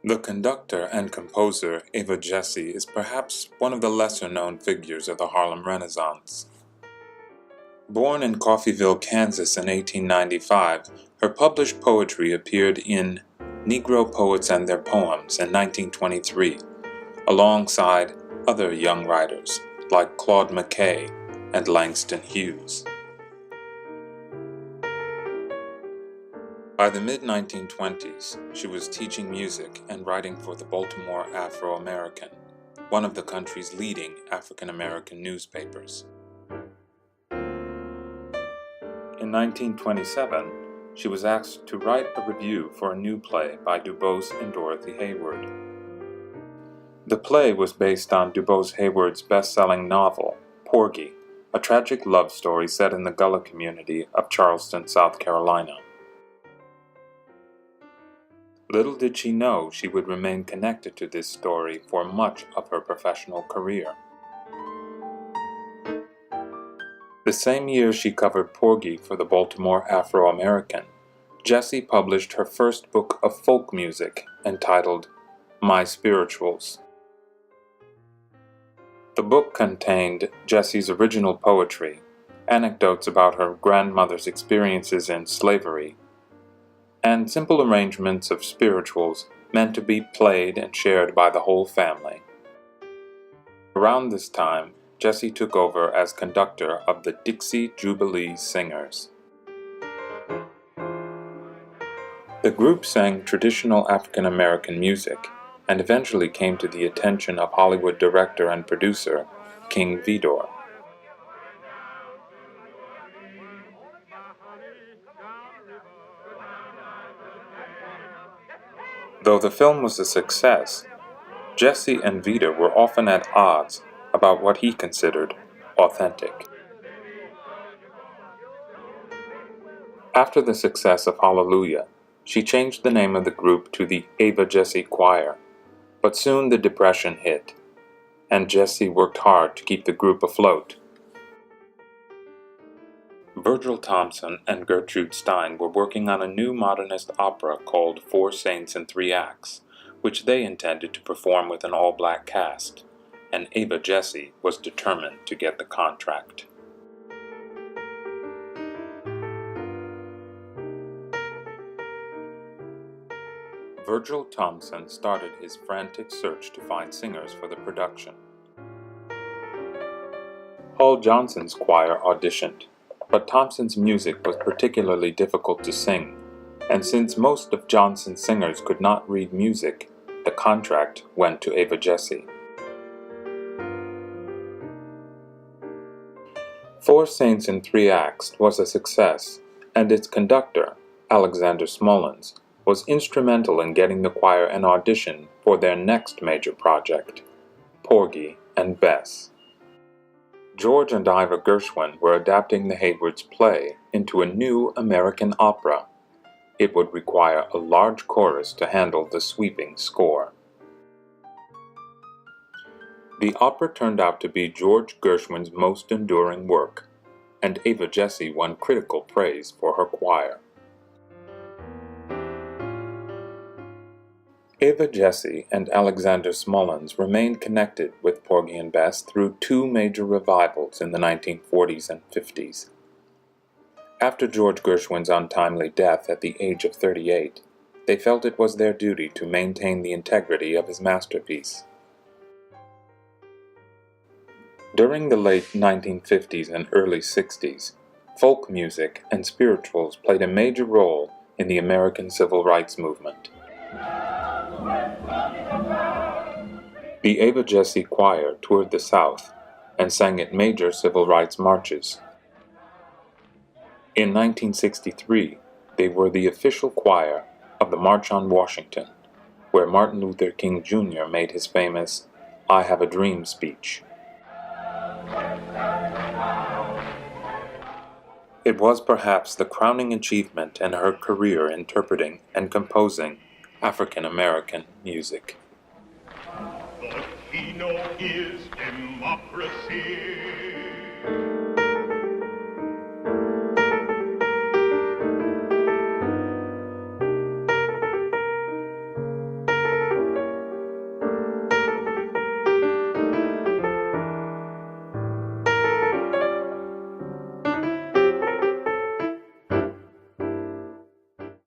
The conductor and composer Eva Jessye is perhaps one of the lesser-known figures of the Harlem Renaissance. Born in Coffeyville, Kansas in 1895, her published poetry appeared in Negro Poets and Their Poems in 1923, alongside other young writers like Claude McKay and Langston Hughes. By the mid-1920s, she was teaching music and writing for the Baltimore Afro-American, one of the country's leading African-American newspapers. In 1927, she was asked to write a review for a new play by DuBose and Dorothy Hayward. The play was based on DuBose Hayward's best-selling novel, Porgy, a tragic love story set in the Gullah community of Charleston, South Carolina. Little did she know she would remain connected to this story for much of her professional career. The same year she covered Porgy for the Baltimore Afro-American, Jessye published her first book of folk music entitled My Spirituals. The book contained Jessye's original poetry, anecdotes about her grandmother's experiences in slavery, and simple arrangements of spirituals meant to be played and shared by the whole family. Around this time, Jessye took over as conductor of the Dixie Jubilee Singers. The group sang traditional African American music and eventually came to the attention of Hollywood director and producer King Vidor. Though the film was a success, Jessye and Vidor were often at odds about what he considered authentic. After the success of Hallelujah, she changed the name of the group to the Eva Jessye Choir, but soon the Depression hit, and Jessye worked hard to keep the group afloat. Virgil Thomson and Gertrude Stein were working on a new modernist opera called Four Saints in Three Acts, which they intended to perform with an all-black cast, and Eva Jessye was determined to get the contract. Virgil Thomson started his frantic search to find singers for the production. Paul Johnson's choir auditioned, but Thompson's music was particularly difficult to sing, and since most of Johnson's singers could not read music, the contract went to Eva Jessye. Four Saints in Three Acts was a success, and its conductor, Alexander Smollins, was instrumental in getting the choir an audition for their next major project, Porgy and Bess. George and Ivor Gershwin were adapting the Haywards' play into a new American opera. It would require a large chorus to handle the sweeping score. The opera turned out to be George Gershwin's most enduring work, and Eva Jessye won critical praise for her choir. Eva Jessye and Alexander Smollins remained connected with Porgy and Bess through two major revivals in the 1940s and 50s. After George Gershwin's untimely death at the age of 38, they felt it was their duty to maintain the integrity of his masterpiece. During the late 1950s and early 60s, folk music and spirituals played a major role in the American Civil Rights Movement. The Eva Jessye Choir toured the South and sang at major civil rights marches. In 1963, they were the official choir of the March on Washington, where Martin Luther King Jr. made his famous "I Have a Dream" speech. It was perhaps the crowning achievement in her career interpreting and composing African American music. The keynote is democracy.